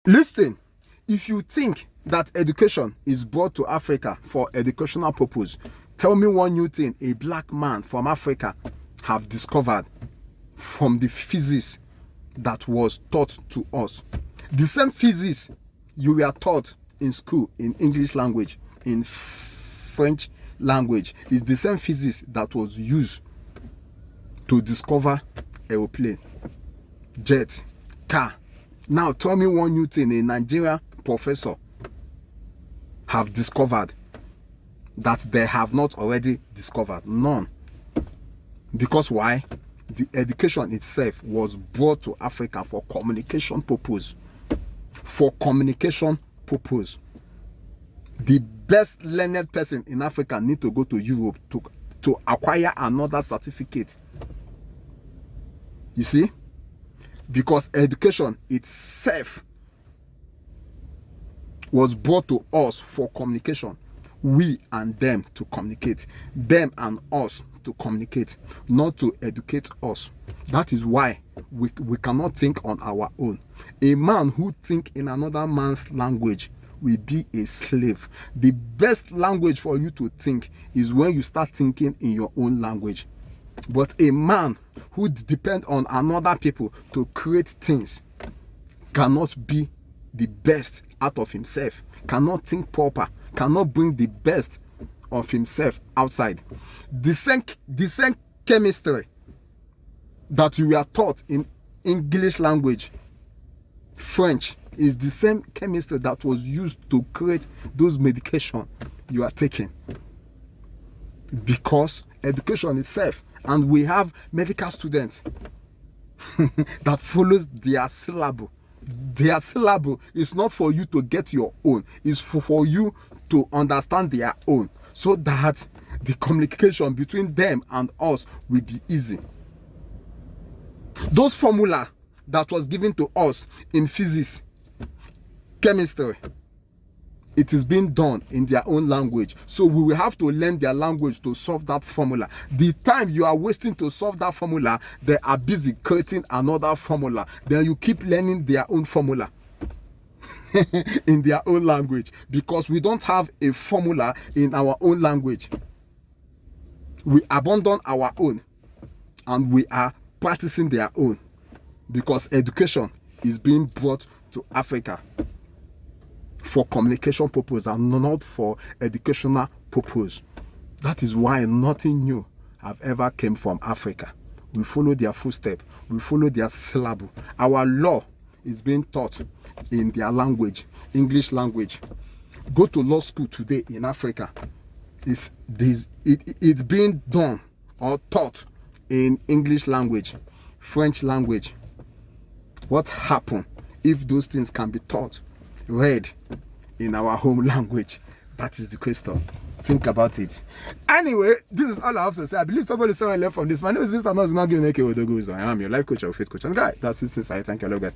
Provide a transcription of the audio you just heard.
Listen, if you think that education is brought to Africa for educational purpose, tell me one new thing a black man from Africa have discovered from the physics that was taught to us. The same physics you were taught in school, in English language, in French language, is the same physics that was used to discover aeroplane, jet, car. Now tell me one new thing a Nigerian professor have discovered that they have not already discovered. None. Because why? The education itself was brought to Africa for communication purpose. For communication purpose. The best learned person in Africa need to go to Europe to acquire another certificate. You see? Because education itself was brought to us for communication. We and them to communicate. Them and us to communicate, not to educate us. That is why we cannot think on our own. A man who think in another man's language will be a slave. The best language for you to think is when you start thinking in your own language. But a man who depend on another people to create things cannot be the best out of himself, cannot think proper, cannot bring the best of himself outside. The same chemistry that you were taught in English language, French, is the same chemistry that was used to create those medication you are taking. Because education itself, and we have medical students that follows their syllable. Their syllable is not for you to get your own, it's for you to understand their own, so that the communication between them and us will be easy. Those formula that was given to us in physics, chemistry, it is being done in their own language. So we will have to learn their language to solve that formula. The time you are wasting to solve that formula, they are busy creating another formula. Then you keep learning their own formula in their own language, because we don't have a formula in our own language. We abandon our own and we are practicing their own, because education is being brought to Africa for communication purpose and not for educational purpose. That is why nothing new have ever came from Africa. We follow their footsteps. We follow their syllable. Our law is being taught in their language, English language. Go to law school today in Africa. It's being done or taught in English language, French language. What happened if those things can be taught, read in our home language? That is the question. Think about it. Anyway, this is all I have to say. I believe somebody saw I learned from this. My name is Mr. Noz, not giving AK Odogo. I am your life coach or faith coach. And guy, that's it. I thank you, guys.